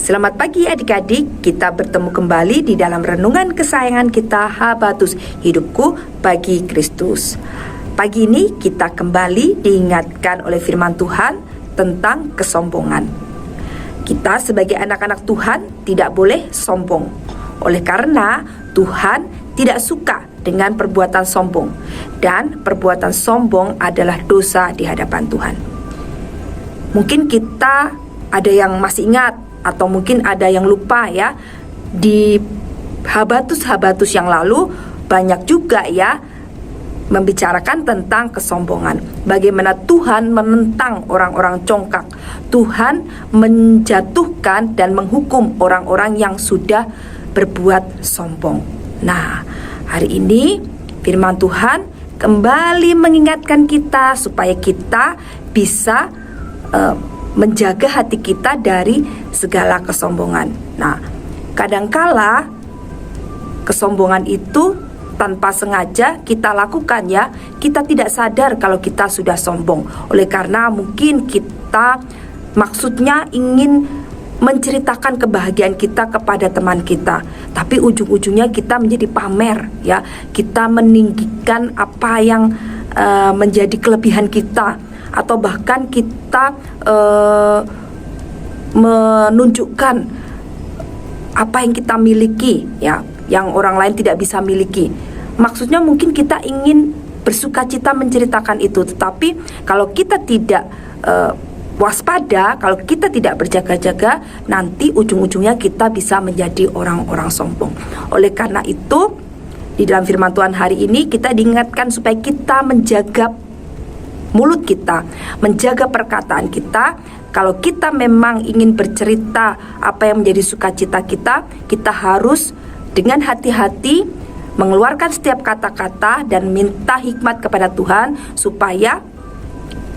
Selamat pagi adik-adik, kita bertemu kembali di dalam renungan kesayangan kita Habatus, hidupku bagi Kristus. Pagi ini kita kembali diingatkan oleh firman Tuhan tentang kesombongan. Kita sebagai anak-anak Tuhan tidak boleh sombong. Oleh karena Tuhan tidak suka dengan perbuatan sombong, dan perbuatan sombong adalah dosa di hadapan Tuhan. Mungkin kita ada yang masih ingat atau mungkin ada yang lupa ya, di Habatus yang lalu banyak juga ya membicarakan tentang kesombongan. Bagaimana Tuhan menentang orang-orang congkak. Tuhan menjatuhkan dan menghukum orang-orang yang sudah berbuat sombong. Nah, hari ini firman Tuhan kembali mengingatkan kita supaya kita bisa menjaga hati kita dari segala kesombongan. Nah, kadangkala kesombongan itu tanpa sengaja kita lakukan ya. Kita tidak sadar kalau kita sudah sombong. Oleh karena mungkin kita maksudnya ingin menceritakan kebahagiaan kita kepada teman kita, tapi ujung-ujungnya kita menjadi pamer ya. Kita meninggikan apa yang menjadi kelebihan kita, atau bahkan kita menunjukkan apa yang kita miliki ya, yang orang lain tidak bisa miliki. Maksudnya mungkin kita ingin bersukacita menceritakan itu, tetapi kalau kita tidak waspada, kalau kita tidak berjaga-jaga, nanti ujung-ujungnya kita bisa menjadi orang-orang sombong. Oleh karena itu, di dalam firman Tuhan hari ini kita diingatkan supaya kita menjaga mulut kita, menjaga perkataan kita. Kalau kita memang ingin bercerita apa yang menjadi sukacita kita, kita harus dengan hati-hati mengeluarkan setiap kata-kata dan minta hikmat kepada Tuhan supaya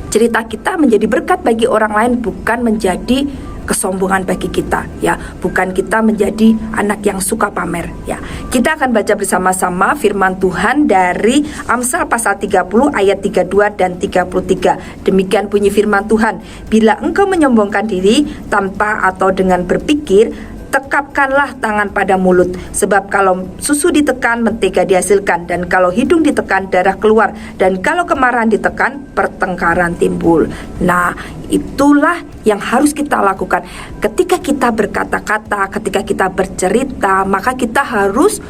cerita kita menjadi berkat bagi orang lain, bukan menjadi kesombongan bagi kita ya, bukan kita menjadi anak yang suka pamer ya. Kita akan baca bersama-sama firman Tuhan dari Amsal pasal 30 ayat 32 dan 33. Demikian bunyi firman Tuhan: bila engkau menyombongkan diri tanpa atau dengan berpikir, tekapkanlah tangan pada mulut, sebab kalau susu ditekan, mentega dihasilkan, dan kalau hidung ditekan, darah keluar, dan kalau kemarahan ditekan, pertengkaran timbul. Nah, itulah yang harus kita lakukan. Ketika kita berkata-kata, ketika kita bercerita, maka kita harus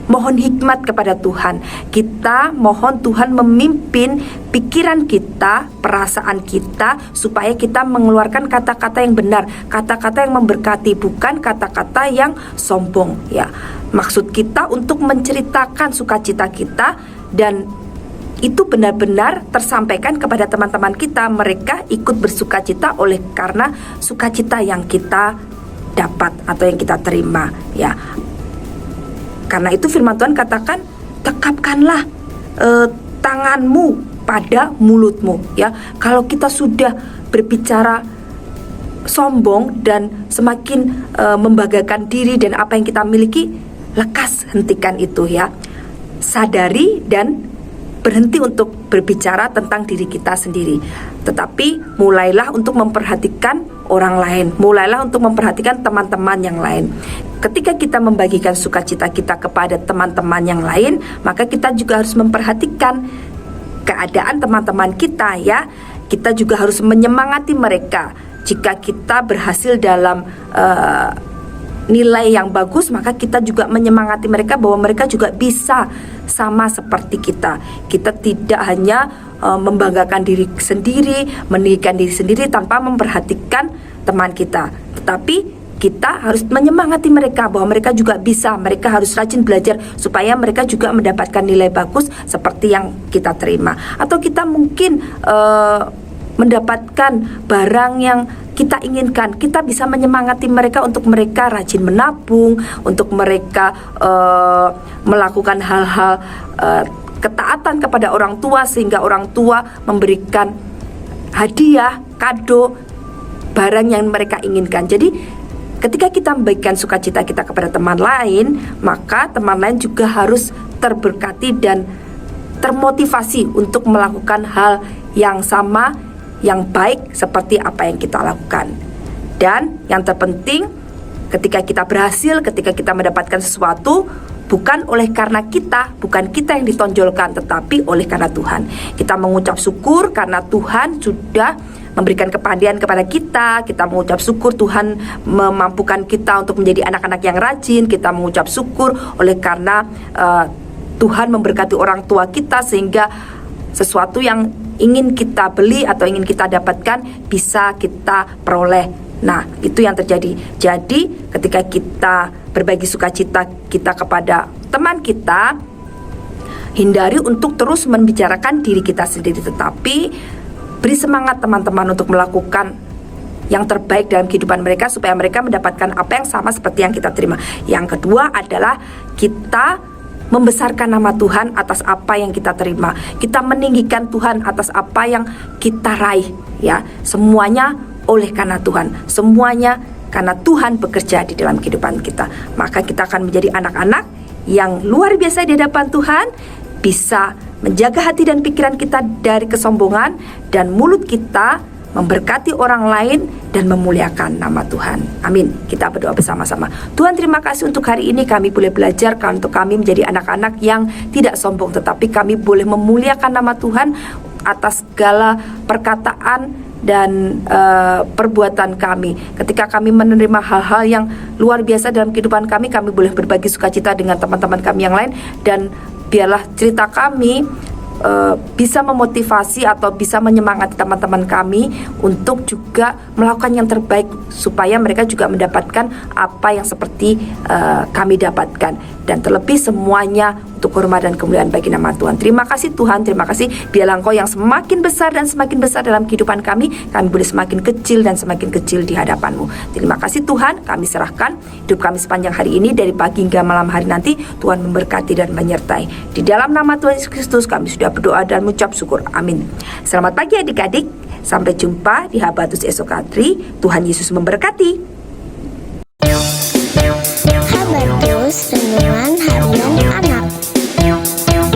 mohon hikmat kepada Tuhan. Kita mohon Tuhan memimpin pikiran kita, perasaan kita, supaya kita mengeluarkan kata-kata yang benar, kata-kata yang memberkati, bukan kata-kata yang sombong ya. Maksud kita untuk menceritakan sukacita kita, dan itu benar-benar tersampaikan kepada teman-teman kita. Mereka ikut bersukacita oleh karena sukacita yang kita dapat atau yang kita terima ya. Karena itu firman Tuhan katakan, tekapkanlah tanganmu pada mulutmu ya. Kalau kita sudah berbicara sombong dan semakin membanggakan diri dan apa yang kita miliki, lekas hentikan itu ya. Sadari dan berhenti untuk berbicara tentang diri kita sendiri, tetapi mulailah untuk memperhatikan orang lain, mulailah untuk memperhatikan teman-teman yang lain. Ketika kita membagikan sukacita kita kepada teman-teman yang lain, maka kita juga harus memperhatikan keadaan teman-teman kita ya. Kita juga harus menyemangati mereka. Jika kita berhasil dalam nilai yang bagus, maka kita juga menyemangati mereka bahwa mereka juga bisa sama seperti kita. Kita tidak hanya membanggakan diri sendiri, meninggikan diri sendiri tanpa memperhatikan teman kita, tetapi kita harus menyemangati mereka bahwa mereka juga bisa, mereka harus rajin belajar supaya mereka juga mendapatkan nilai bagus seperti yang kita terima. Atau kita mungkin mendapatkan barang yang kita inginkan, kita bisa menyemangati mereka untuk mereka rajin menabung, untuk mereka melakukan hal-hal ketaatan kepada orang tua, sehingga orang tua memberikan hadiah, kado, barang yang mereka inginkan. Jadi ketika kita membagikan sukacita kita kepada teman lain, maka teman lain juga harus terberkati dan termotivasi untuk melakukan hal yang sama, yang baik seperti apa yang kita lakukan. Dan yang terpenting, ketika kita berhasil, ketika kita mendapatkan sesuatu, bukan oleh karena kita, bukan kita yang ditonjolkan, tetapi oleh karena Tuhan. Kita mengucap syukur karena Tuhan sudah memberikan kepandaian kepada kita. Kita mengucap syukur Tuhan memampukan kita untuk menjadi anak-anak yang rajin. Kita mengucap syukur oleh karena Tuhan memberkati orang tua kita, sehingga sesuatu yang ingin kita beli atau ingin kita dapatkan bisa kita peroleh. Nah, itu yang terjadi. Jadi, ketika kita berbagi sukacita kita kepada teman kita, hindari untuk terus membicarakan diri kita sendiri, tetapi beri semangat teman-teman untuk melakukan yang terbaik dalam kehidupan mereka supaya mereka mendapatkan apa yang sama seperti yang kita terima. Yang kedua adalah kita membesarkan nama Tuhan atas apa yang kita terima. Kita meninggikan Tuhan atas apa yang kita raih, ya. Semuanya oleh karena Tuhan, semuanya karena Tuhan bekerja di dalam kehidupan kita. Maka kita akan menjadi anak-anak yang luar biasa di hadapan Tuhan, bisa menjaga hati dan pikiran kita dari kesombongan, dan mulut kita memberkati orang lain dan memuliakan nama Tuhan. Amin. Kita berdoa bersama-sama. Tuhan, terima kasih untuk hari ini kami boleh belajar untuk kami menjadi anak-anak yang tidak sombong, tetapi kami boleh memuliakan nama Tuhan atas segala perkataan dan perbuatan kami. Ketika kami menerima hal-hal yang luar biasa dalam kehidupan kami, kami boleh berbagi sukacita dengan teman-teman kami yang lain, dan biarlah cerita kami bisa memotivasi atau bisa menyemangati teman-teman kami untuk juga melakukan yang terbaik, supaya mereka juga mendapatkan apa yang seperti kami dapatkan. Dan terlebih semuanya untuk hormat dan kemuliaan bagi nama Tuhan. Terima kasih Tuhan, terima kasih. Biarlah Engkau yang semakin besar dan semakin besar dalam kehidupan kami boleh semakin kecil dan semakin kecil di hadapan-Mu. Terima kasih Tuhan, kami serahkan hidup kami sepanjang hari ini, dari pagi hingga malam hari nanti. Tuhan memberkati dan menyertai. Di dalam nama Tuhan Yesus Kristus kami sudah berdoa dan mengucap syukur. Amin. Selamat pagi adik-adik. Sampai jumpa di Habatus esok hari. Tuhan Yesus memberkati.